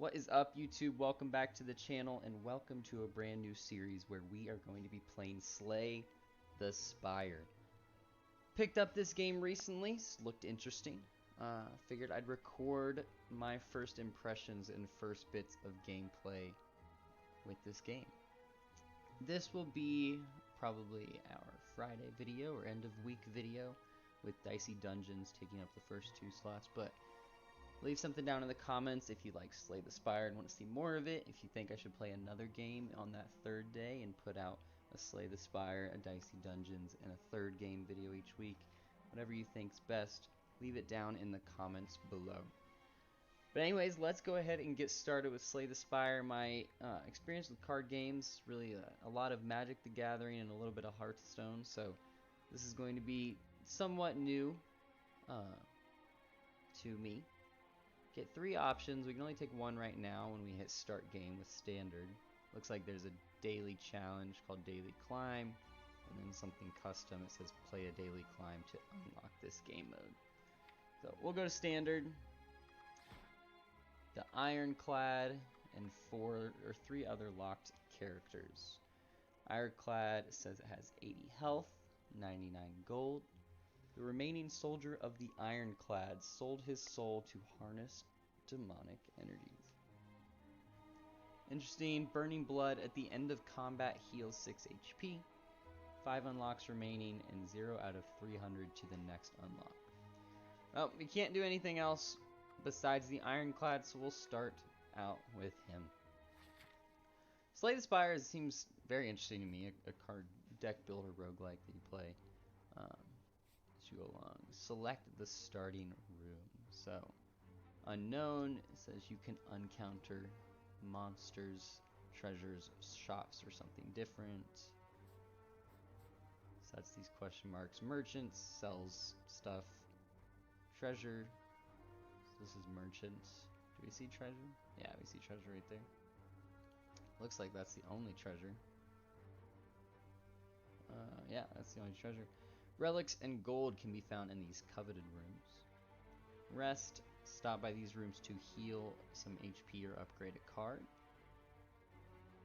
What is up, YouTube? Welcome back to the channel and welcome to a brand new series where we are going to be playing Slay the Spire. Picked up this game recently, looked interesting. Figured I'd record my first impressions and first bits of gameplay with this game. This will be probably our Friday video or end of week video with Dicey Dungeons taking up the first 2 slots, but leave something down in the comments if you like Slay the Spire and want to see more of it. If you think I should play another game on that third day and put out a Slay the Spire, a Dicey Dungeons, and a third game video each week. Whatever you think's best, leave it down in the comments below. But anyways, let's go ahead and get started with Slay the Spire. My experience with card games, really a lot of Magic the Gathering and a little bit of Hearthstone, so this is going to be somewhat new to me. Get 3 options. We can only take 1 right now when we hit start game with standard. Looks like there's a daily challenge called Daily Climb, and then something custom. It says play a daily climb to unlock this game mode. So we'll go to standard. The Ironclad and 3 other locked characters. Ironclad says it has 80 health, 99 gold. The remaining soldier of the Ironclad sold his soul to harness demonic energies. Interesting. Burning Blood at the end of combat heals 6 HP. 5 unlocks remaining and 0 out of 300 to the next unlock. Well, we can't do anything else besides the Ironclad, so we'll start out with him. Slay the Spire seems very interesting to me. A card deck builder roguelike that you play. As you go along, select the starting room. So, unknown, it says you can encounter monsters, treasures, shops, or something different. So that's these question marks. Merchants, sells stuff. Treasure, so this is merchants. Do we see treasure? Yeah, we see treasure right there. Looks like that's the only treasure. Yeah, that's the only treasure. Relics and gold can be found in these coveted rooms. Rest, stop by these rooms to heal some HP or upgrade a card.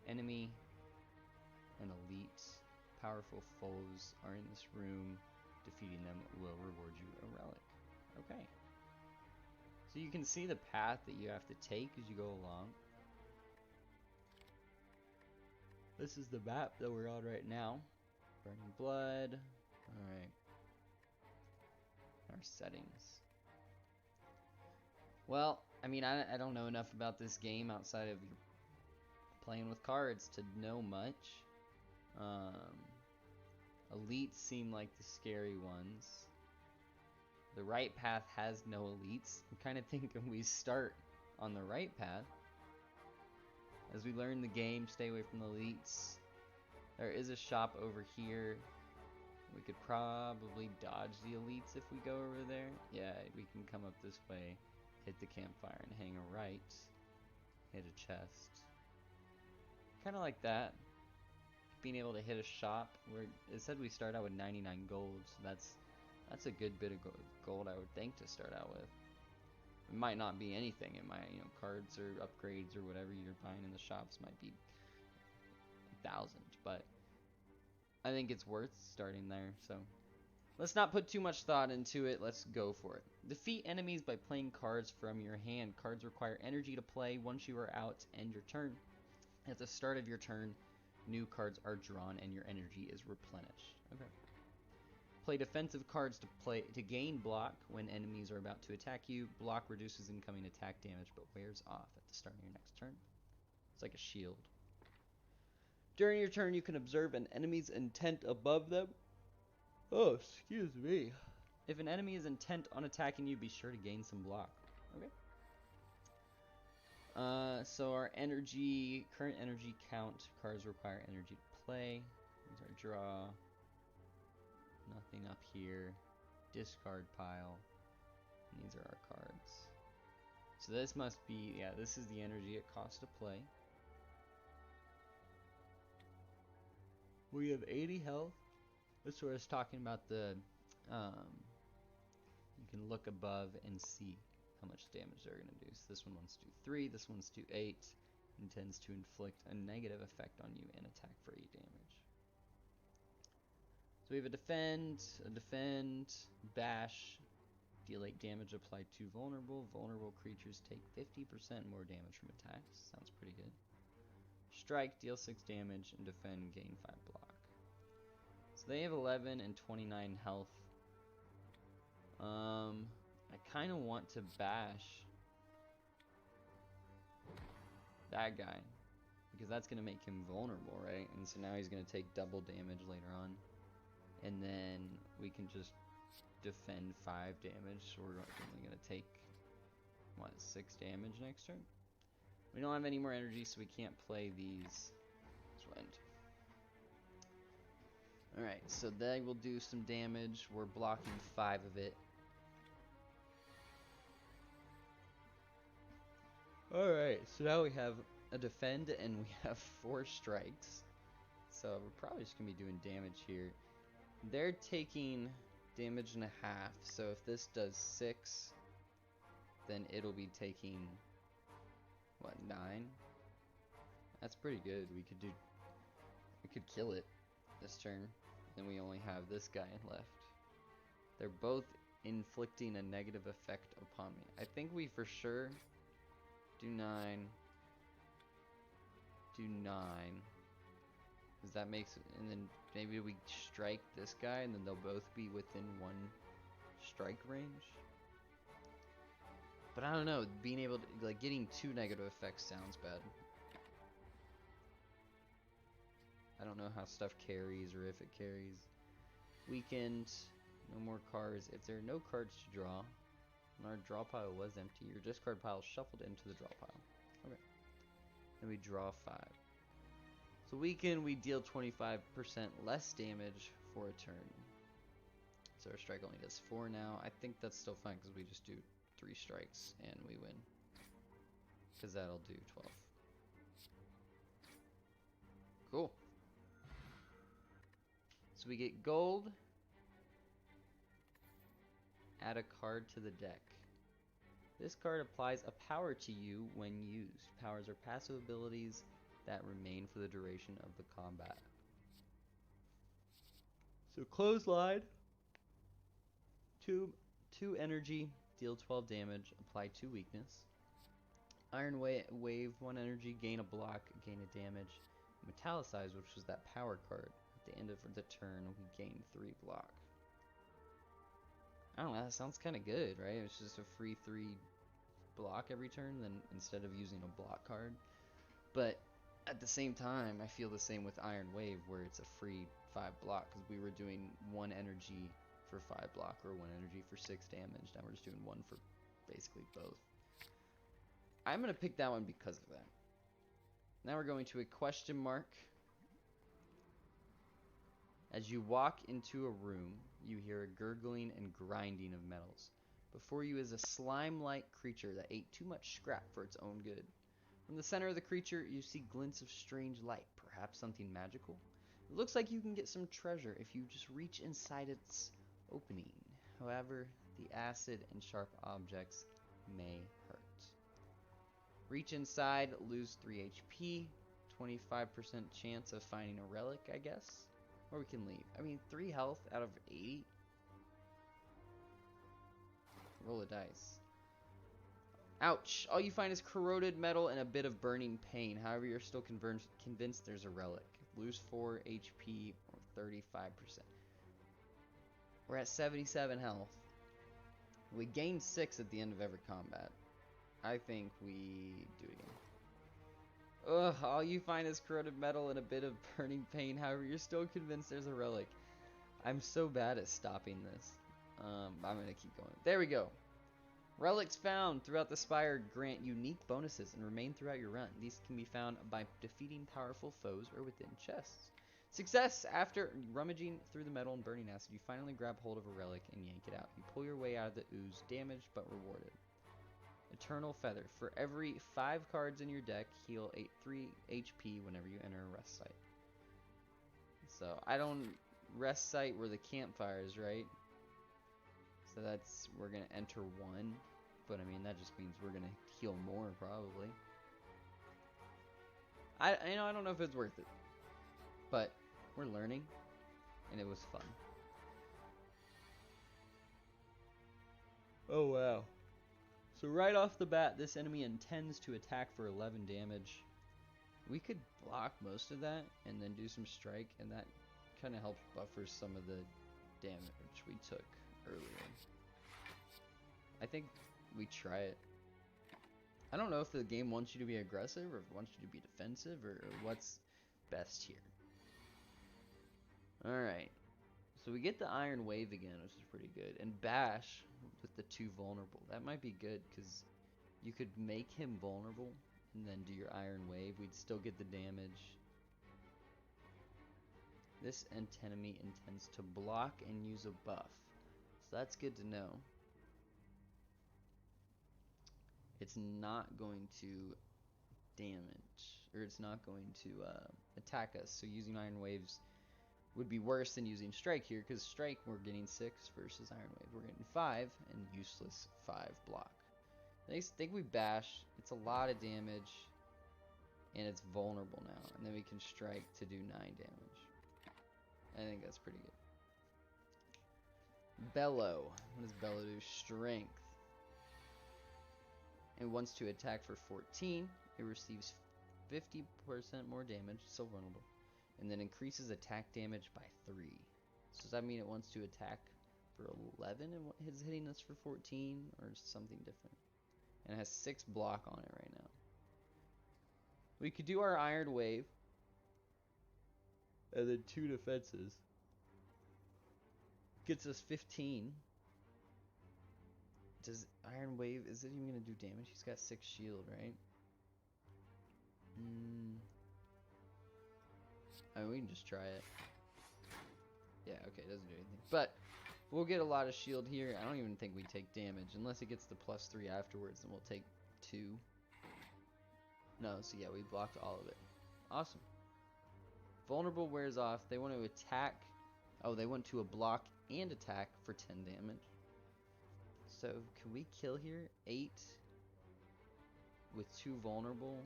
Enemy and elite, powerful foes are in this room. Defeating them will reward you a relic. Okay. So you can see the path that you have to take as you go along. This is the map that we're on right now. Burning Blood. Alright. Our settings. Well, I mean, I don't know enough about this game outside of playing with cards to know much. Elites seem like the scary ones. The right path has no elites. I'm kind of thinking we start on the right path. As we learn the game, stay away from the elites. There is a shop over here. We could probably dodge the elites if we go over there. Yeah, we can come up this way, hit the campfire, and hang a right. Hit a chest. Kind of like that. Being able to hit a shop. It said we start out with 99 gold, so that's a good bit of gold, I would think, to start out with. It might not be anything. It might, cards or upgrades or whatever you're buying in the shops might be 1,000, but I think it's worth starting there, so let's not put too much thought into it. Let's go for it. Defeat enemies by playing cards from your hand. Cards require energy to play. Once you are out, end your turn. At the start of your turn, new cards are drawn and your energy is replenished. Okay. Play defensive cards to gain block when enemies are about to attack you. Block reduces incoming attack damage but wears off at the start of your next turn. It's like a shield. During your turn, you can observe an enemy's intent above them. Oh, excuse me. If an enemy is intent on attacking you, be sure to gain some block. Okay. So our current energy count, cards require energy to play. Here's our draw. Nothing up here. Discard pile. And these are our cards. So this must be, yeah, this is the energy it costs to play. We have 80 health. That's where I was talking about the, you can look above and see how much damage they're going to do. So this one wants to do 3, this one's to 8, intends to inflict a negative effect on you and attack for 8 damage. So we have a defend, bash, deal 8 damage, apply 2 vulnerable. Vulnerable creatures take 50% more damage from attacks. Sounds pretty good. Strike, deal 6 damage, and defend, gain 5 block. So they have 11 and 29 health. I kind of want to bash that guy, because that's going to make him vulnerable, right? And so now he's going to take double damage later on. And then we can just defend 5 damage, so we're only going to take, what, 6 damage next turn? We don't have any more energy, so we can't play these. Alright, so they will do some damage. We're blocking 5 of it. Alright, so now we have a defend and we have 4 strikes. So we're probably just going to be doing damage here. They're taking damage and a half, so if this does 6, then it'll be taking, what, 9? That's pretty good. We could kill it this turn. Then we only have this guy left. They're both inflicting a negative effect upon me. I think we for sure do 9. Do 9. Because that makes it, and then maybe we strike this guy and then they'll both be within 1 strike range. But I don't know, being able to, like, getting 2 negative effects sounds bad. I don't know how stuff carries or if it carries. Weakened, no more cards. If there are no cards to draw, and our draw pile was empty, your discard pile shuffled into the draw pile. Okay. Then we draw 5. So weakened, we deal 25% less damage for a turn. So our strike only does 4 now. I think that's still fine because we just do 3 strikes and we win. Because that'll do 12. Cool. So we get gold. Add a card to the deck. This card applies a power to you when used. Powers are passive abilities that remain for the duration of the combat. So clothesline. 2 energy, deal 12 damage, apply 2 weakness. Iron Wave, 1 energy, gain a block, gain a damage. Metallicize, which was that power card. At the end of the turn, we gain 3 block. I don't know, that sounds kind of good, right? It's just a free 3 block every turn, then instead of using a block card. But at the same time, I feel the same with Iron Wave, where it's a free 5 block, because we were doing 1 energy for 5 block, or 1 energy for 6 damage. Now we're just doing 1 for basically both. I'm going to pick that one because of that. Now we're going to a question mark. As you walk into a room, you hear a gurgling and grinding of metals. Before you is a slime-like creature that ate too much scrap for its own good. From the center of the creature, you see glints of strange light, perhaps something magical. It looks like you can get some treasure if you just reach inside its opening. However, the acid and sharp objects may hurt. Reach inside, lose 3 HP, 25% chance of finding a relic, I guess. Or we can leave. I mean, 3 health out of 80? Roll a dice. Ouch! All you find is corroded metal and a bit of burning pain. However, you're still convinced there's a relic. Lose 4 HP or 35%. We're at 77 health. We gain 6 at the end of every combat. I think we do it again. Ugh, all you find is corroded metal and a bit of burning pain. However, you're still convinced there's a relic. I'm so bad at stopping this. I'm going to keep going. There we go. Relics found throughout the Spire grant unique bonuses and remain throughout your run. These can be found by defeating powerful foes or within chests. Success! After rummaging through the metal and burning acid, you finally grab hold of a relic and yank it out. You pull your way out of the ooze, damaged but rewarded. Eternal Feather. For every 5 cards in your deck, heal 3 HP whenever you enter a rest site. So, I don't... Rest site where the campfires, right? So we're going to enter 1 But I mean, that just means we're gonna heal more, probably. I don't know if it's worth it. But we're learning, and it was fun. Oh wow. So right off the bat, this enemy intends to attack for 11 damage. We could block most of that and then do some strike, and that kind of helps buffer some of the damage we took earlier. I think we try it. I don't know if the game wants you to be aggressive or if it wants you to be defensive or what's best here. Alright. So we get the Iron Wave again, which is pretty good. And Bash with the 2 vulnerable. That might be good because you could make him vulnerable and then do your Iron Wave. We'd still get the damage. This enemy intends to block and use a buff. So that's good to know. It's not going to damage, or it's not going to attack us. So using Iron Waves would be worse than using Strike here, because Strike we're getting 6 versus Iron Wave we're getting 5, and useless 5 block. I think we Bash. It's a lot of damage, and it's vulnerable now. And then we can Strike to do 9 damage. I think that's pretty good. Bellow. What does Bellow do? Strength. It wants to attack for 14. It receives 50% more damage, still vulnerable, and then increases attack damage by 3. So does that mean it wants to attack for 11 and it's hitting us for 14, or something different? And it has 6 block on it right now. We could do our Iron Wave and then 2 defenses. Gets us 15. Does Iron Wave, is it even going to do damage? He's got 6 shield, right? I mean, we can just try it. Yeah, okay, it doesn't do anything. But we'll get a lot of shield here. I don't even think we take damage. Unless it gets the +3 afterwards, then we'll take 2. No, so yeah, we blocked all of it. Awesome. Vulnerable wears off. They want to attack. Oh, they want to block and attack for 10 damage. So, can we kill here? 8 with 2 vulnerable.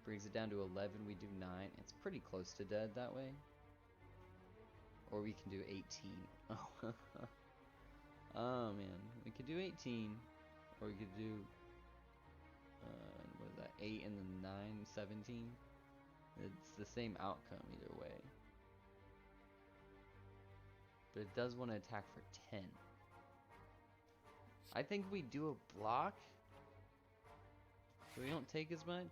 Brings it down to 11. We do 9. It's pretty close to dead that way. Or we can do 18. Oh, oh man. We could do 18. Or we could do, what is that? 8 and then 9, 17. It's the same outcome either way. But it does want to attack for 10. I think we do a block, so we don't take as much,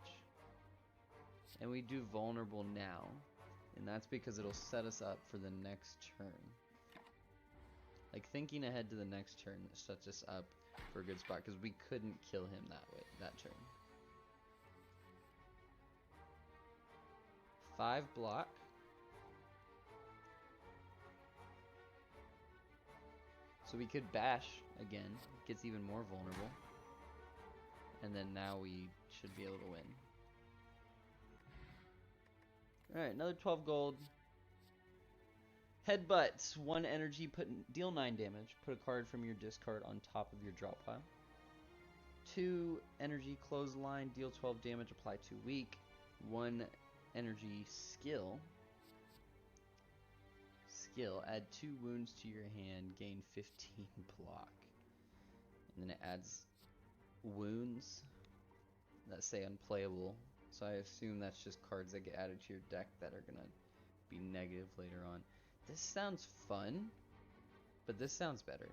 and we do vulnerable now, and that's because it'll set us up for the next turn. Like, thinking ahead to the next turn sets us up for a good spot, because we couldn't kill him that turn. 5 block. So we could Bash again, gets even more vulnerable, and then now we should be able to win. Alright, another 12 gold. Headbutts, 1 energy, deal 9 damage. Put a card from your discard on top of your drop pile. 2 energy, clothesline, deal 12 damage, apply 2 weak. 1 energy, skill. Add 2 wounds to your hand, gain 15 block. And then it adds wounds that say unplayable. So I assume that's just cards that get added to your deck that are gonna be negative later on. This sounds fun, but this sounds better.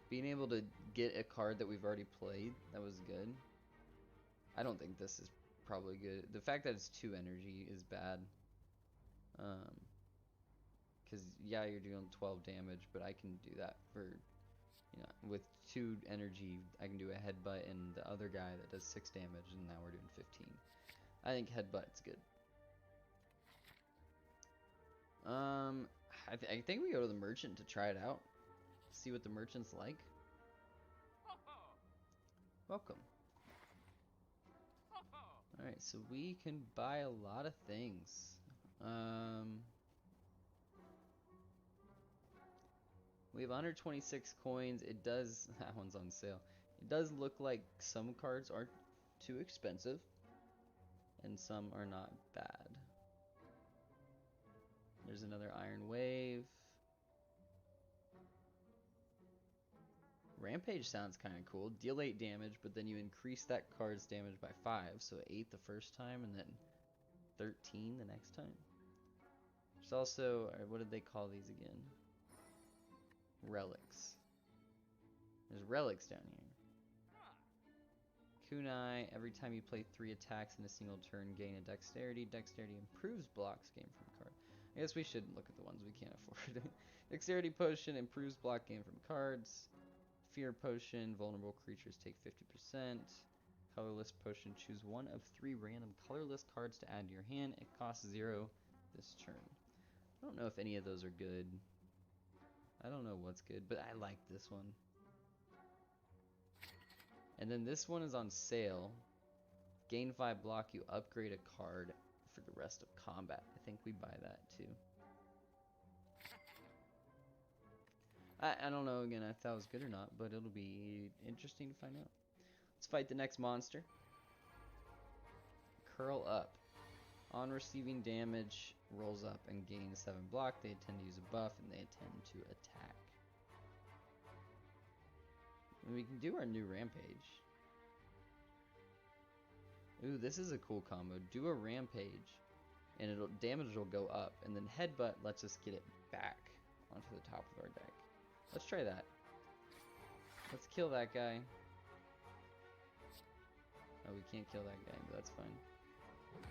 Being able to get a card that we've already played, that was good. I don't think this is probably good. The fact that it's 2 energy is bad. Because, yeah, you're doing 12 damage, but I can do that for, you know, with 2 energy, I can do a headbutt, and the other guy that does 6 damage, and now we're doing 15. I think headbutt's good. I think we go to the merchant to try it out. See what the merchant's like. Welcome. Alright, so we can buy a lot of things. We have 126 coins. It does, that one's on sale. It does look like some cards aren't too expensive, and some are not bad. There's another Iron Wave. Rampage sounds kind of cool. Deal 8 damage, but then you increase that card's damage by 5. So 8 the first time, and then 13 the next time. There's also, what did they call these again? Relics. There's relics down here. Kunai, every time you play 3 attacks in a single turn, gain a dexterity. Dexterity improves blocks gained from card. I guess we should look at the ones we can't afford. Dexterity potion improves block gained from cards. Fear potion, vulnerable creatures take 50%. Colorless potion, choose one of 3 random colorless cards to add to your hand. It costs 0 this turn. I don't know if any of those are good. I don't know what's good, but I like this one. And then this one is on sale. Gain 5 block, you upgrade a card for the rest of combat. I think we buy that too. I don't know again if that was good or not, but it'll be interesting to find out. Let's fight the next monster. Curl up. On receiving damage, rolls up and gains 7 block. They tend to use a buff and they tend to attack. And we can do our new rampage. Ooh, this is a cool combo. Do a rampage and damage will go up, and then headbutt lets us get it back onto the top of our deck. Let's try that. Let's kill that guy. Oh, we can't kill that guy, but that's fine.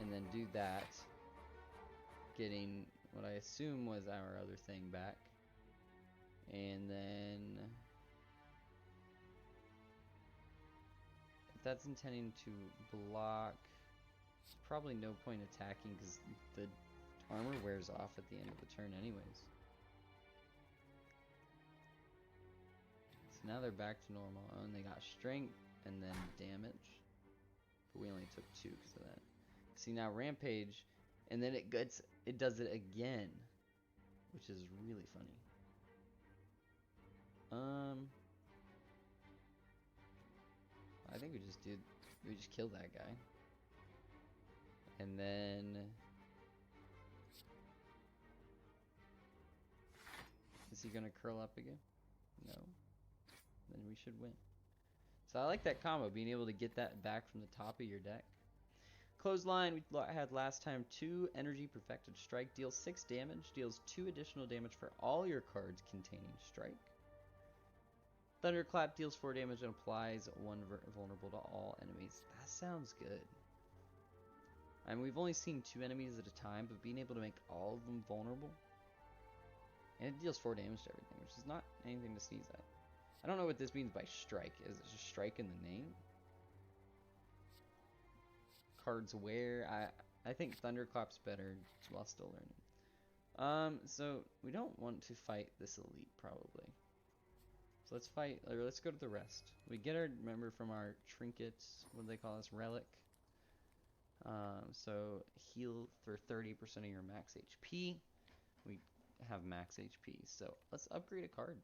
And then do that, getting what I assume was our other thing back. And then if that's intending to block, there's probably no point attacking because the armor wears off at the end of the turn anyways. So now they're back to normal. Oh, and they got strength and then damage. But we only took 2 because of that. See, now rampage, and then it does it again, which is really funny. I think we just killed that guy. And then is he gonna curl up again? No. Then we should win. So I like that combo, being able to get that back from the top of your deck. Clothesline, we had last time 2 energy perfected strike, deals 6 damage, deals 2 additional damage for all your cards containing strike. Thunderclap deals 4 damage and applies 1 vulnerable to all enemies. That sounds good. I mean, we've only seen 2 enemies at a time, but being able to make all of them vulnerable, and it deals 4 damage to everything, which is not anything to sneeze at. I don't know what this means by strike. Is it just strike in the name? Cards where I think Thunderclap's better while still learning. So we don't want to fight this elite probably. So let's fight, or let's go to the rest. We get our, remember, from our trinkets, what do they call this? Relic. So heal for 30% of your max HP. We have max HP, so let's upgrade a card.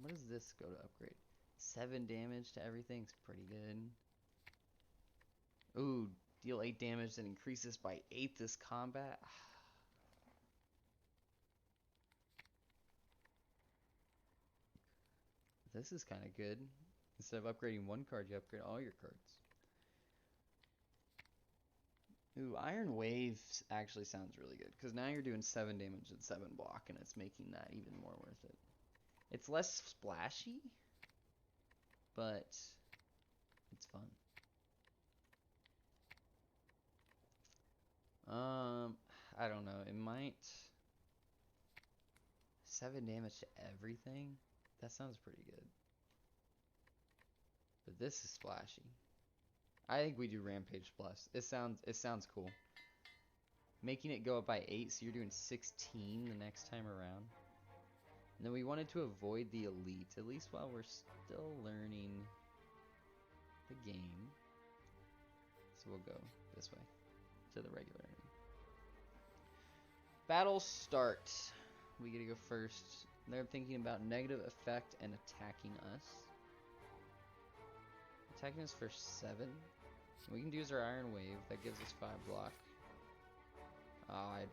What does this go to upgrade? 7 damage to everything's pretty good. Ooh, deal 8 damage and increase this by 8 this combat. This is kind of good. Instead of upgrading 1 card, you upgrade all your cards. Ooh, Iron Wave actually sounds really good, because now you're doing 7 damage and 7 block, and it's making that even more worth it. It's less splashy, but it's fun. I don't know. It might 7 damage to everything. That sounds pretty good. But this is splashy. I think we do Rampage Plus. It sounds cool. Making it go up by 8, so you're doing 16 the next time around. And then we wanted to avoid the elite, at least while we're still learning the game. So we'll go this way to the regular enemy. Battle start. We get to go first. They're thinking about negative effect and attacking us. Attacking us for 7. We can use our Iron Wave. That gives us 5 block. Oh, I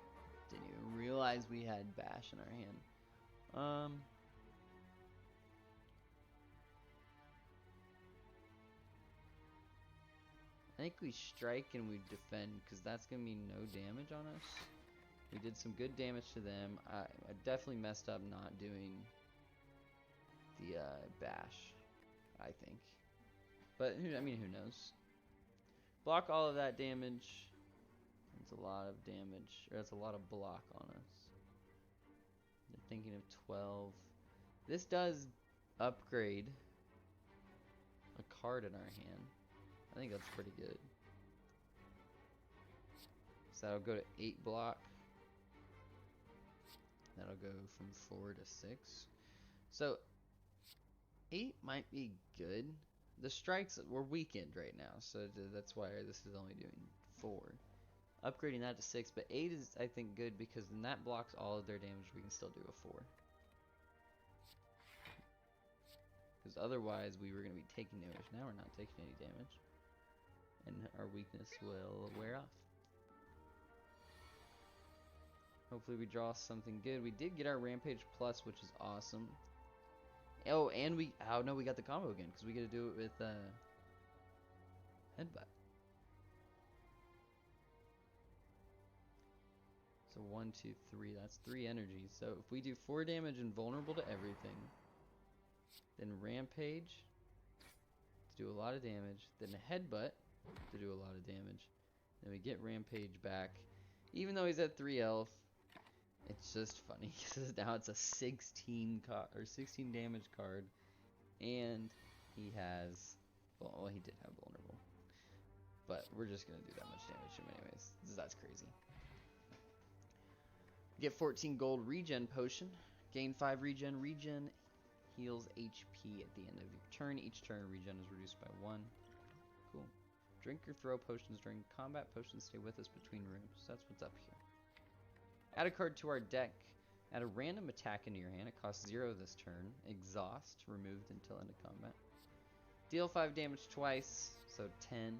didn't even realize we had Bash in our hand. I think we strike and we defend, because that's going to mean no damage on us. We did some good damage to them. I definitely messed up not doing the bash, I think. But, I mean, who knows? Block all of that damage. That's a lot of damage, or that's a lot of block on us. They're thinking of 12. This does upgrade a card in our hand. I think that's pretty good. So that'll go to 8 block. That'll go from 4 to 6. So 8 might be good. The strikes were weakened right now, so that's why this is only doing 4. Upgrading that to 6, but 8 is, I think, good because then that blocks all of their damage. We can still do a 4. Because otherwise we were going to be taking damage. Now we're not taking any damage. And our weakness will wear off. Hopefully we draw something good. We did get our Rampage Plus, which is awesome. Oh, and we... Oh, no, we got the combo again, because we get to do it with Headbutt. So 1, 2, 3. That's 3 energies. So if we do 4 damage and vulnerable to everything, then Rampage to do a lot of damage, then Headbutt to do a lot of damage, then we get Rampage back. Even though he's at 3 health, it's just funny because now it's a 16 damage card, and he has, well, he did have vulnerable, but we're just gonna do that much damage to him anyways. That's crazy. Get 14 gold regen potion, gain 5 regen. Regen heals HP at the end of your turn. Each turn regen is reduced by 1. Cool. Drink or throw potions during combat. Potions stay with us between rooms. That's what's up here. Add a card to our deck. Add a random attack into your hand. It costs 0 this turn. Exhaust, removed until end of combat. Deal 5 damage twice, so 10.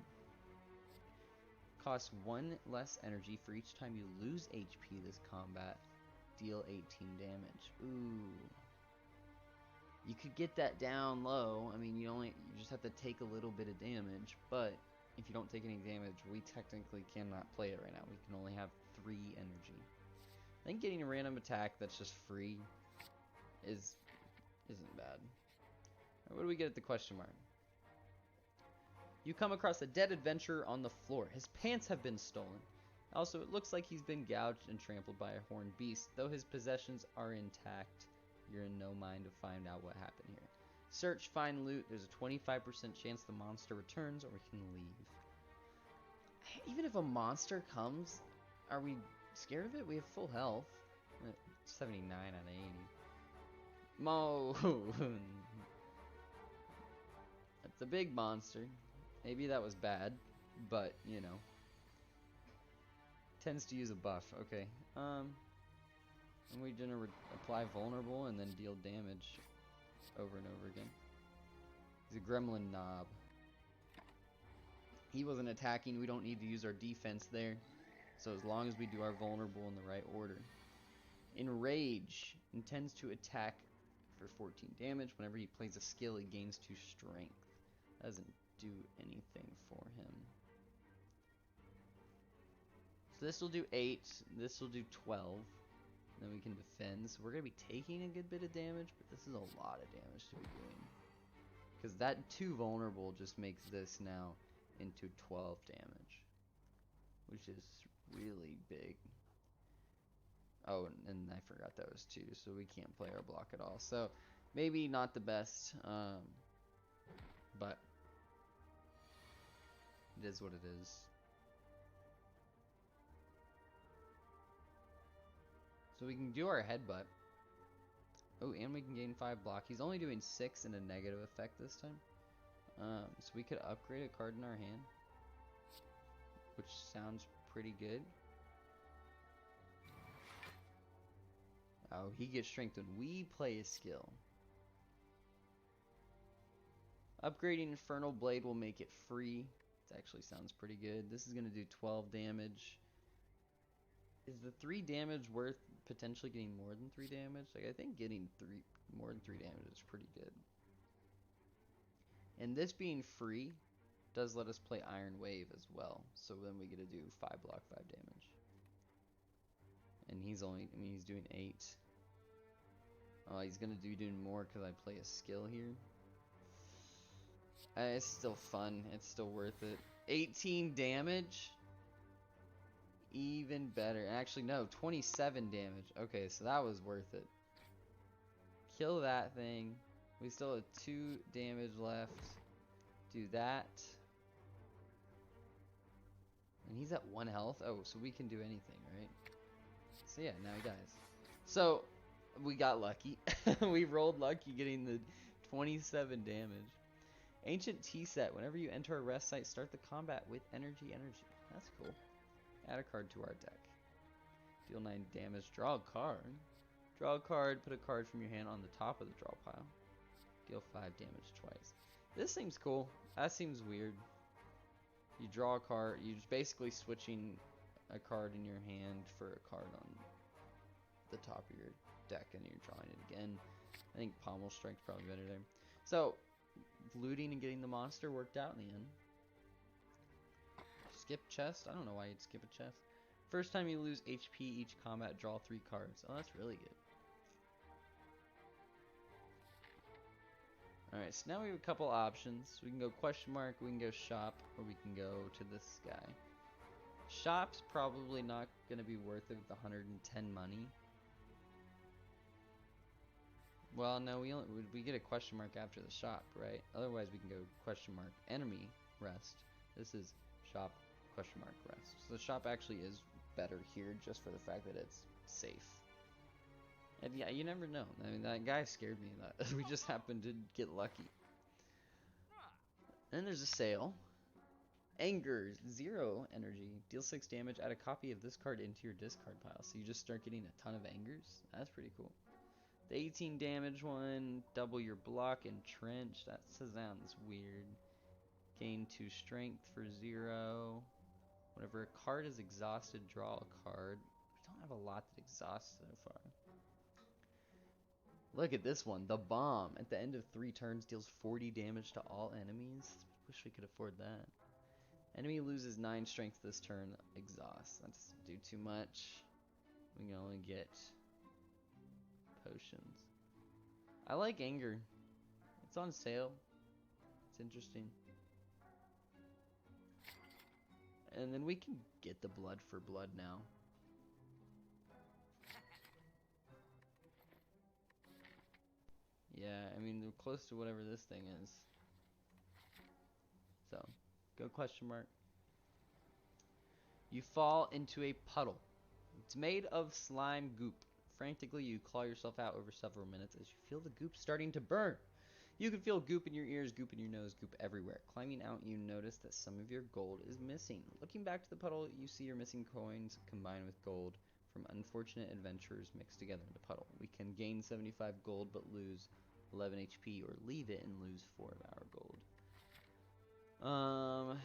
Costs 1 less energy for each time you lose HP this combat. Deal 18 damage. Ooh. You could get that down low. I mean, you just have to take a little bit of damage, but if you don't take any damage, we technically cannot play it right now. We can only have 3 energy. I think getting a random attack that's just free isn't bad. What do we get at the question mark? You come across a dead adventurer on the floor. His pants have been stolen. Also, it looks like he's been gouged and trampled by a horned beast. Though his possessions are intact, you're in no mind to find out what happened here. Search, find loot. There's a 25% chance the monster returns, or we can leave. Even if a monster comes, are we scared of it? We have full health. 79 out of 80. Mo. That's a big monster. Maybe that was bad, but you know, tends to use a buff. Okay. And we're gonna apply vulnerable and then deal damage over and over again. He's a gremlin knob. He wasn't attacking. We don't need to use our defense there. So as long as we do our vulnerable in the right order. Enrage intends to attack for 14 damage. Whenever he plays a skill, he gains 2 strength. Doesn't do anything for him. So this will do 8. This will do 12. Then we can defend. So we're going to be taking a good bit of damage, but this is a lot of damage to be doing. Because that 2 vulnerable just makes this now into 12 damage. Which is really big. Oh, and I forgot that was 2, so we can't play our block at all. So maybe not the best, but it is what it is. So we can do our headbutt. Oh, and we can gain 5 block. He's only doing 6 in a negative effect this time. So we could upgrade a card in our hand, which sounds pretty good. Oh, he gets strength when we play a skill. Upgrading Infernal Blade will make it free. It actually sounds pretty good. This is going to do 12 damage. Is the 3 damage worth potentially getting more than 3 damage? Like, I think getting more than 3 damage is pretty good. And this being free does let us play Iron Wave as well. So then we get to do 5 block, 5 damage. And he's only, I mean, he's doing 8. Oh, he's going to be doing more because I play a skill here. It's still fun. It's still worth it. 18 damage? Even better. Actually, no, 27 damage. Okay, so that was worth it. Kill that thing. We still have 2 damage left. Do that. And he's at 1 health. Oh, so we can do anything, right? So yeah, now he dies. So, we got lucky. We rolled lucky getting the 27 damage. Ancient Tea Set. Whenever you enter a rest site, start the combat with energy. That's cool. Add a card to our deck. Deal 9 damage. Draw a card. Draw a card. Put a card from your hand on the top of the draw pile. Deal 5 damage twice. This seems cool. That seems weird. You draw a card. You're just basically switching a card in your hand for a card on the top of your deck, and you're drawing it again. I think Pommel Strike's probably better there. So, looting and getting the monster worked out in the end. Skip chest? I don't know why you'd skip a chest. First time you lose HP each combat, draw 3 cards. Oh, that's really good. Alright, so now we have a couple options. We can go question mark, we can go shop, or we can go to this guy. Shop's probably not going to be worth it with 110 money. Well, no, we get a question mark after the shop, right? Otherwise, we can go question mark enemy rest. This is shop question mark rest. So the shop actually is better here just for the fact that it's safe. And yeah, you never know. I mean, that guy scared me. We just happened to get lucky. Then there's a sale. Anger, 0 energy. Deal 6 damage. Add a copy of this card into your discard pile. So you just start getting a ton of angers. That's pretty cool. The 18 damage one, double your block, entrenched. That sounds weird. Gain 2 strength for 0. Whenever a card is exhausted, draw a card. We don't have a lot that exhausts so far. Look at this one, the bomb. At the end of 3 turns, deals 40 damage to all enemies. Wish we could afford that. Enemy loses 9 strength this turn. Exhaust. That doesn't do too much. We can only get potions. I like anger. It's on sale. It's interesting. And then we can get the blood for blood now. Yeah, I mean, we're close to whatever this thing is. So, go question mark. You fall into a puddle. It's made of slime goop. Frantically, you claw yourself out over several minutes as you feel the goop starting to burn. You can feel goop in your ears, goop in your nose, goop everywhere. Climbing out, you notice that some of your gold is missing. Looking back to the puddle, you see your missing coins combined with gold from unfortunate adventurers mixed together in the puddle. We can gain 75 gold but lose 11 HP, or leave it and lose 4 of our gold.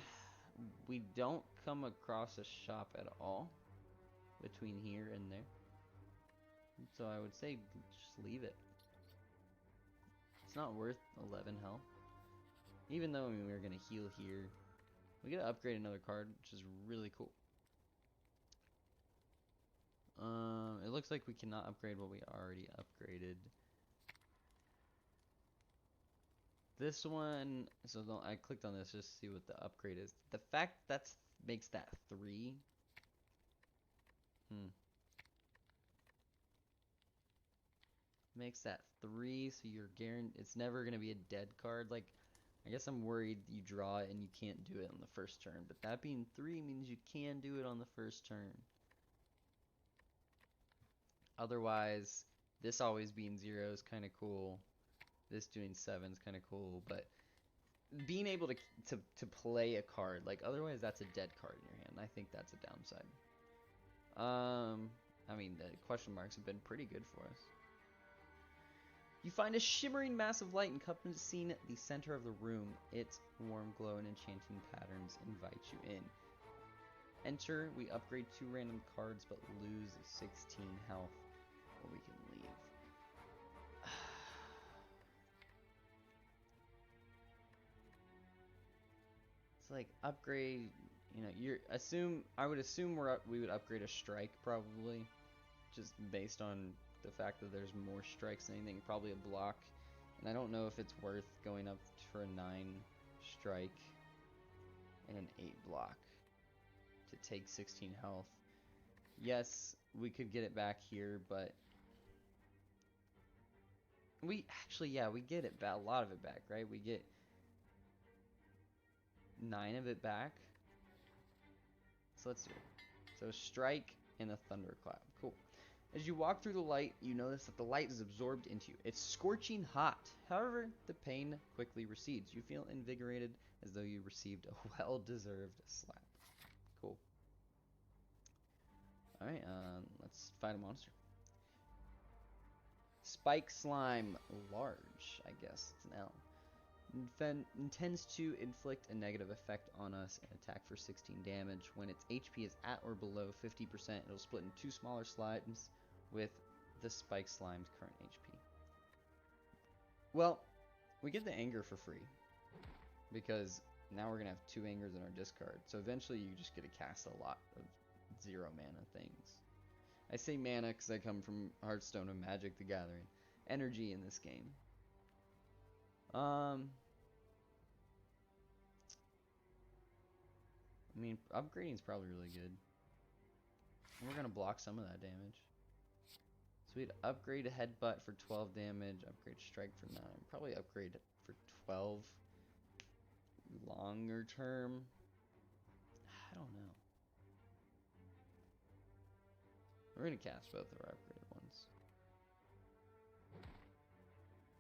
We don't come across a shop at all between here and there. So I would say just leave it. It's not worth 11 health. Even though, I mean, we were going to heal here. We get to upgrade another card, which is really cool. It looks like we cannot upgrade what we already upgraded. This one, so I clicked on this just to see what the upgrade is. The fact that makes that 3. Makes that 3, so you're guaranteed it's never gonna be a dead card. Like, I guess I'm worried you draw it and you can't do it on the first turn. But that being 3 means you can do it on the first turn. Otherwise, this always being 0 is kind of cool. This doing 7 is kind of cool, but being able to play a card, like, otherwise that's a dead card in your hand. I think that's a downside. I mean, the question marks have been pretty good for us. You find a shimmering mass of light encompassing the center of the room. Its warm glow and enchanting patterns invite you in. Enter. We upgrade 2 random cards but lose 16 health. Or we can leave. It's like upgrade, you know, I would assume we would upgrade a strike probably, just based on the fact that there's more strikes than anything, probably a block. And I don't know if it's worth going up for a 9 strike and an 8 block to take 16 health. Yes, we could get it back here, but we get it back, a lot of it back, right? We get 9 of it back. So let's do it. So strike and a thunderclap. Cool. As you walk through the light, you notice that the light is absorbed into you. It's scorching hot. However, the pain quickly recedes. You feel invigorated as though you received a well-deserved slap. Cool. Alright, let's fight a monster. Spike Slime Large, I guess. It's an L. Intends to inflict a negative effect on us and attack for 16 damage. When its HP is at or below 50%, it'll split into 2 smaller slimes with the Spike Slime's current HP. Well, we get the anger for free because now we're going to have 2 angers in our discard. So eventually you just get to cast a lot of 0 mana things. I say mana because I come from Hearthstone and Magic the Gathering. Energy in this game. I mean, upgrading is probably really good. And we're going to block some of that damage. So we'd upgrade a headbutt for 12 damage, upgrade strike for 9. Probably upgrade for 12 longer term. I don't know. We're going to cast both of our upgraded ones.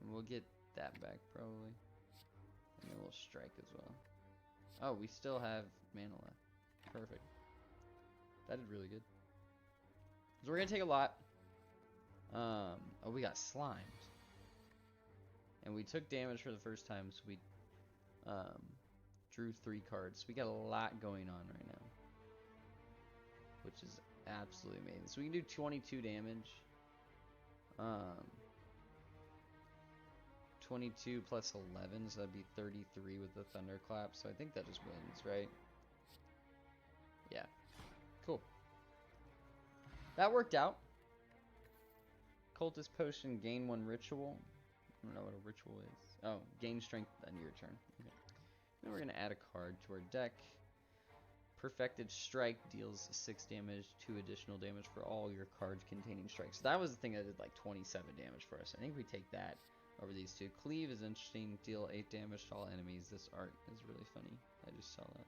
And we'll get that back probably. And then we'll strike as well. Oh, we still have mana left. Perfect. That did really good. So we're going to take a lot. Oh, we got slimed. And we took damage for the first time, so we drew 3 cards. So we got a lot going on right now. Which is absolutely amazing. So we can do 22 damage. 22 plus 11, so that'd be 33 with the thunderclap. So I think that just wins, right? Yeah. Cool. That worked out. Cultist Potion, gain 1 ritual. I don't know what a ritual is. Oh, gain strength on your turn. Okay. Then we're going to add a card to our deck. Perfected Strike deals 6 damage, 2 additional damage for all your cards containing strikes. So that was the thing that did like 27 damage for us. I think we take that over these 2. Cleave is interesting. Deal 8 damage to all enemies. This art is really funny. I just saw that.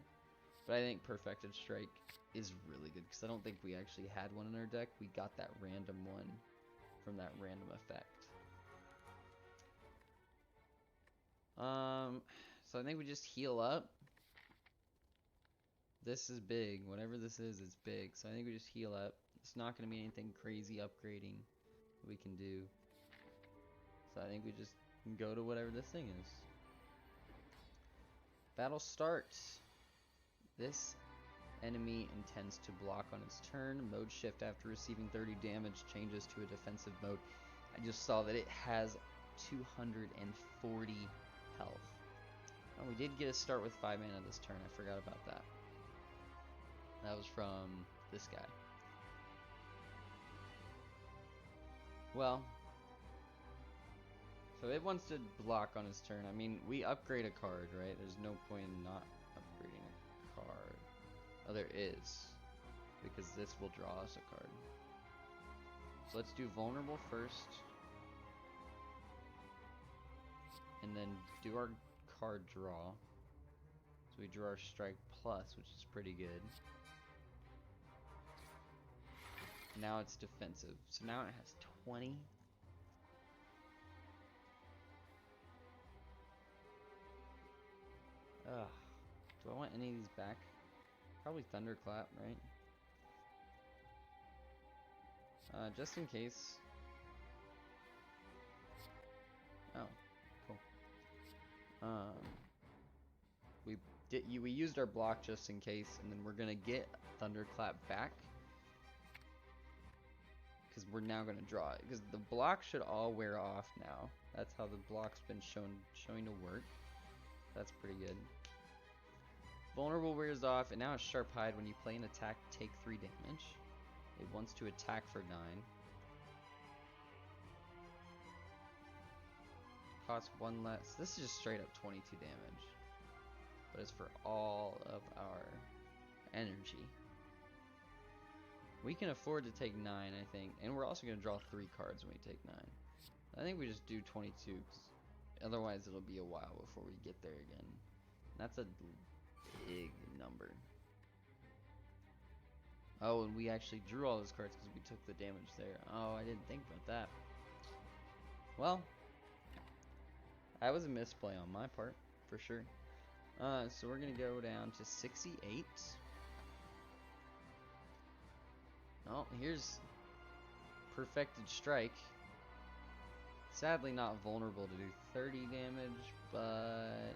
But I think Perfected Strike is really good because I don't think we actually had one in our deck. We got that random one from that random effect. So I think we just heal up. This is big. Whatever this is, it's big. So I think we just heal up. It's not going to be anything crazy upgrading that we can do. So I think we just go to whatever this thing is. Battle starts. This enemy intends to block on its turn. Mode shift after receiving 30 damage changes to a defensive mode. I just saw that it has 240 health. Oh, we did get a start with 5 mana this turn. I forgot about that. That was from this guy. Well, so it wants to block on his turn. I mean, we upgrade a card, right? There's no point in not upgrading a card. Oh, there is. Because this will draw us a card. So let's do vulnerable first. And then do our card draw. So we draw our strike plus, which is pretty good. Now it's defensive. So now it has 20. Ugh. Do I want any of these back? Probably Thunderclap, right? Just in case. Oh, cool. We used our block just in case, and then we're gonna get Thunderclap back because we're now gonna draw it. Because the block should all wear off now. That's how the block's been showing to work. That's pretty good. Vulnerable wears off, and now it's Sharp Hide. When you play an attack, take 3 damage. It wants to attack for 9. Costs 1 less. This is just straight up 22 damage. But it's for all of our energy. We can afford to take 9, I think. And we're also going to draw 3 cards when we take 9. I think we just do 22, because otherwise it'll be a while before we get there again. That's a big number. Oh, and we actually drew all those cards because we took the damage there. Oh, I didn't think about that. Well, that was a misplay on my part, for sure. So we're going to go down to 68. Oh, here's Perfected Strike. Sadly not vulnerable to do 30 damage, but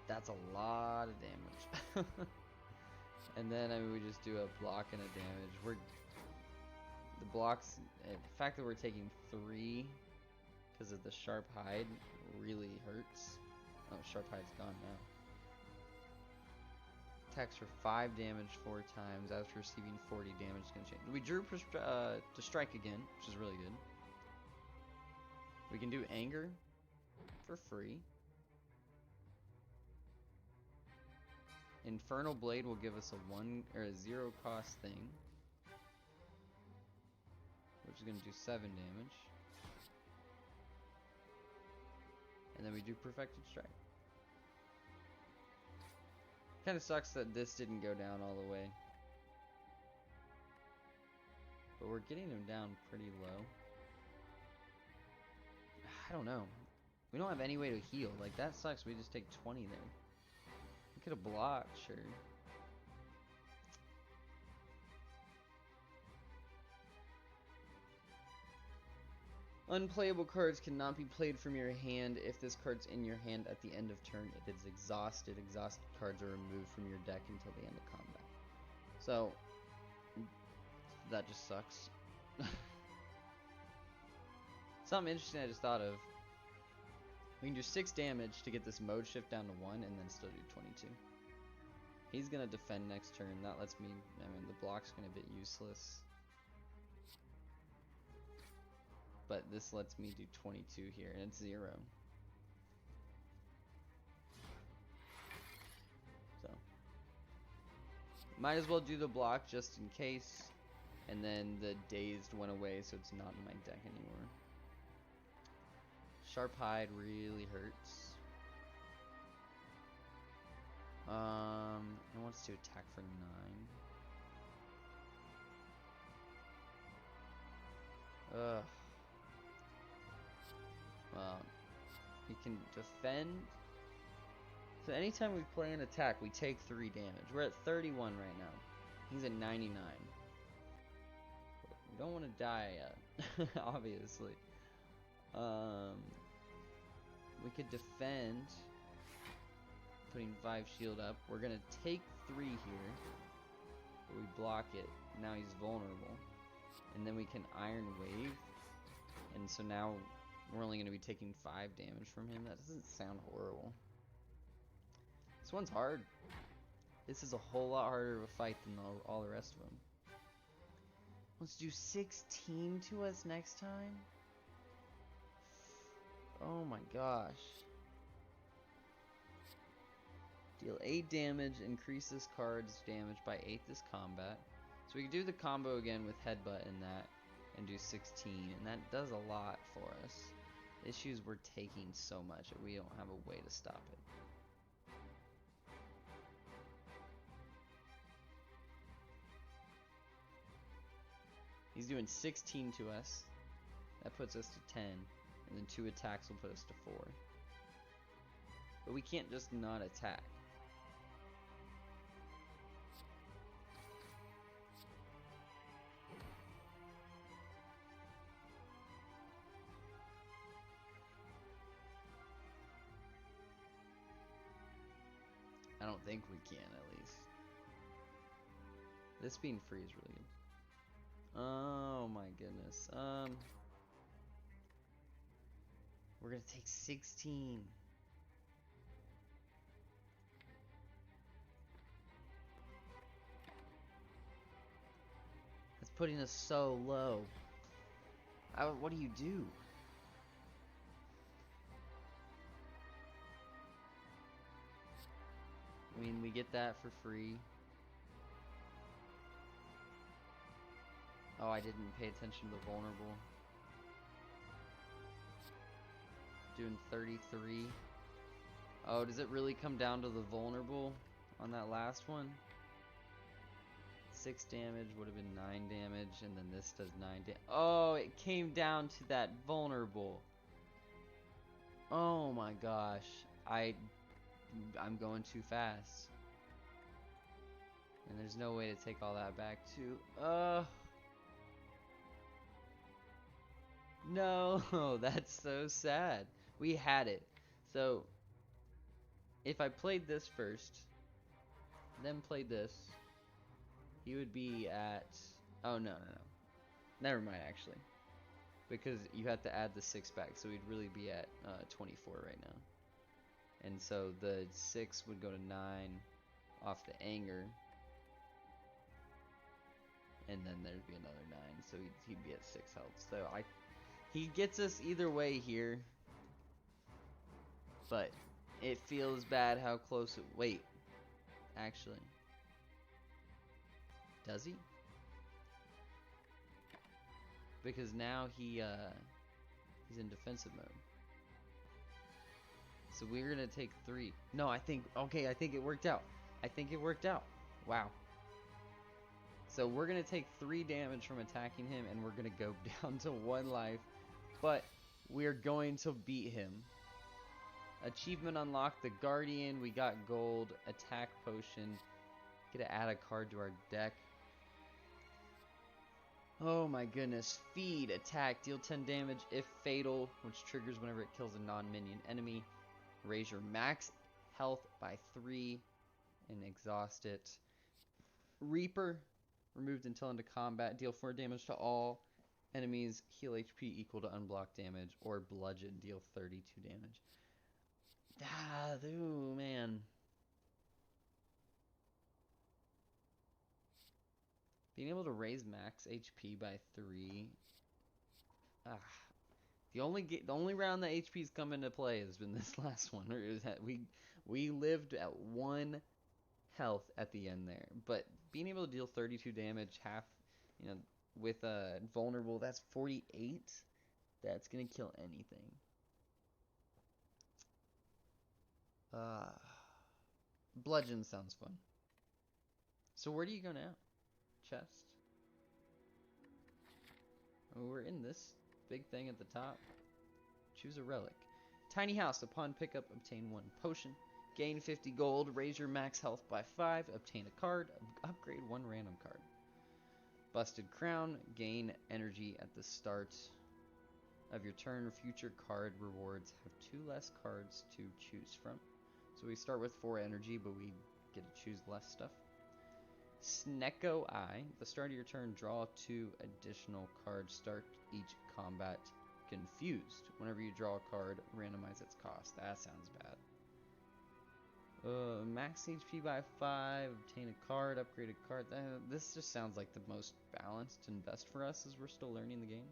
that's a lot of damage. And then, I mean, we just do a block and a damage. The blocks, the fact that we're taking 3 because of the Sharp Hide really hurts. Oh, Sharp Hide's gone now. Attacks for 5 damage 4 times after receiving 40 damage is going to change. We drew to strike again, which is really good. We can do Anger for free. Infernal Blade will give us a 1 or a 0 cost thing, which is going to do 7 damage. And then we do Perfected Strike. Kind of sucks that this didn't go down all the way. But we're getting him down pretty low. I don't know. We don't have any way to heal. Like, that sucks. We just take 20 there. We could have blocked, sure. Unplayable cards cannot be played from your hand. If this card's in your hand at the end of turn, it is exhausted. Exhausted cards are removed from your deck until the end of combat. So, that just sucks. Something interesting I just thought of. We can do 6 damage to get this mode shift down to 1 and then still do 22. He's going to defend next turn. That lets me, I mean, the block's going to be useless. But this lets me do 22 here, and it's 0. So, might as well do the block just in case. And then the Dazed went away, so it's not in my deck anymore. Sharp Hide really hurts. It wants to attack for 9. Ugh. Well, we can defend. So anytime we play an attack, we take 3 damage. We're at 31 right now. He's at 99. We don't want to die yet, obviously. We could defend, putting 5 shield up. We're gonna take 3 here, but we block it. Now he's vulnerable, and then we can Iron Wave, and so now we're only gonna be taking 5 damage from him. That doesn't sound horrible. This one's hard. This is a whole lot harder of a fight than all the rest of them. Let's do 16 to us next time. Oh my gosh. Deal 8 damage, increase this card's damage by 8 this combat. So we can do the combo again with Headbutt in that and do 16, and that does a lot for us. The issue is we're taking so much that we don't have a way to stop it. He's doing 16 to us. That puts us to 10. And then 2 attacks will put us to 4. But we can't just not attack. don't think we can, at least. This being free is really good. Oh my goodness. We're gonna take 16. That's putting us so low. What do you do? I mean, we get that for free. Oh, I didn't pay attention to the vulnerable. Doing 33. Oh, does it really come down to the vulnerable on that last one? 6 damage would have been 9 damage, and then this does 9 damage. Oh, it came down to that vulnerable. Oh my gosh. I'm going too fast. And there's no way to take all that back too. No, that's so sad. We had it. So, if I played this first, then played this, he would be at... Oh, no. Never mind, actually. Because you have to add the 6 back, so he'd really be at 24 right now. And so the 6 would go to 9 off the anger. And then there'd be another 9, so he'd be at 6 health. So he gets us either way here. But it feels bad how close it... Wait. Actually. Does he? Because now he's in defensive mode. So we're gonna take 3. No, I think it worked out. Wow. So we're gonna take 3 damage from attacking him, and we're gonna go down to 1 life. But we're going to beat him. Achievement unlocked, the Guardian. We got gold. Attack potion. Get to add a card to our deck. Oh my goodness. Feed, attack, deal 10 damage if fatal, which triggers whenever it kills a non-minion enemy. Raise your max health by 3 and exhaust it. Reaper, removed until into combat. Deal 4 damage to all enemies. Heal HP equal to unblocked damage. Or bludgeon, deal 32 damage. Ooh, man. Being able to raise max HP by 3. The only round that HP's come into play has been this last one. We lived at 1 health at the end there, but being able to deal 32 damage, half, with a vulnerable, that's 48. That's gonna kill anything. Bludgeon sounds fun. So where do you go now? Chest. Oh, we're in this big thing at the top. Choose a relic. Tiny house. Upon pickup, obtain 1 potion. Gain 50 gold. Raise your max health by 5. Obtain a card. Upgrade 1 random card. Busted crown. Gain energy at the start of your turn. Future card rewards have 2 less cards to choose from. So we start with 4 energy, but we get to choose less stuff. Snecko Eye. At the start of your turn, draw 2 additional cards. Start each combat confused. Whenever you draw a card, randomize its cost. That sounds bad. Max HP by 5. Obtain a card. Upgrade a card. This just sounds like the most balanced and best for us as we're still learning the game.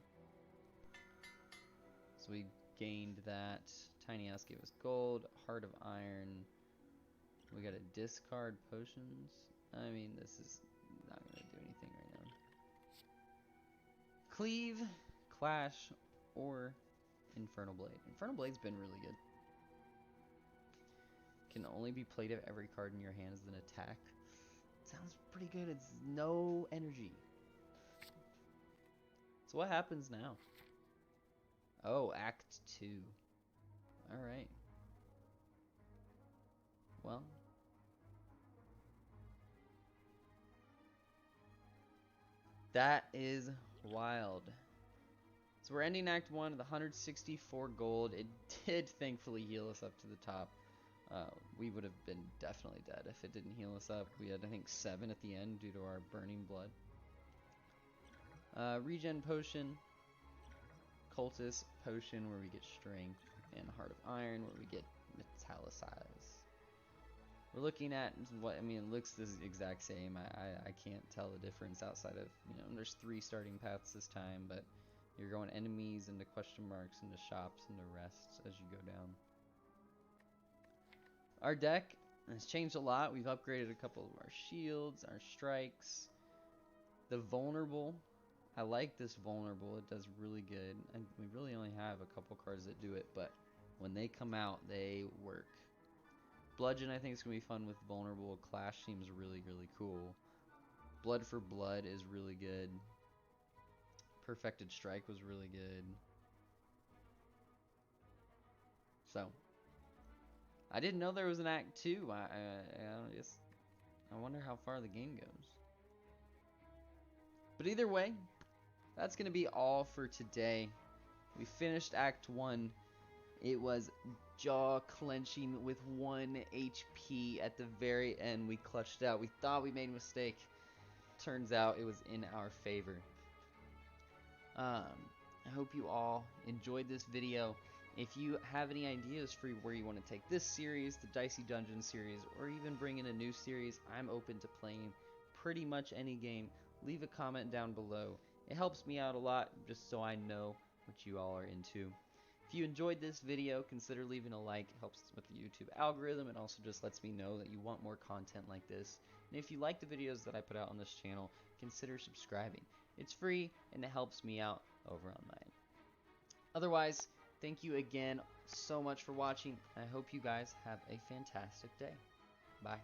So we gained that. Tiny House gave us gold. Heart of Iron. We got a discard potions. I mean, this is not going to do anything right now. Cleave, Clash, or Infernal Blade. Infernal Blade's been really good. Can only be played if every card in your hand is an attack. Sounds pretty good. It's no energy. So what happens now? Oh, Act 2. Alright. Well. That is wild. So we're ending Act 1 with 164 gold. It did thankfully heal us up to the top. we would have been definitely dead if it didn't heal us up. We had, I think, 7 at the end due to our burning blood. Regen potion, cultist potion where we get strength, and heart of iron where we get metallicize. We're looking at what, I mean, it looks the exact same. I can't tell the difference outside of, you know, there's 3 starting paths this time, but you're going enemies into question marks, into shops, into rests as you go down. Our deck has changed a lot. We've upgraded a couple of our shields, our strikes. The vulnerable, I like this vulnerable. It does really good. And we really only have a couple cards that do it, but when they come out, they work. Bludgeon, I think, is going to be fun with vulnerable. Clash seems really, really cool. Blood for blood is really good. Perfected strike was really good. So, I didn't know there was an Act 2. I wonder how far the game goes. But either way, that's going to be all for today. We finished Act 1. It was jaw clenching with 1 HP at the very end. We clutched out. We thought we made a mistake. Turns out it was in our favor. I hope you all enjoyed this video. If you have any ideas for where you want to take this series, the Dicey Dungeon series, or even bring in a new series, I'm open to playing pretty much any game. Leave a comment down below. It helps me out a lot just so I know what you all are into. If you enjoyed this video, consider leaving a like. It helps with the YouTube algorithm. It also just lets me know that you want more content like this. And if you like the videos that I put out on this channel, consider subscribing. It's free and it helps me out over on mine. Otherwise, thank you again so much for watching. I hope you guys have a fantastic day. Bye.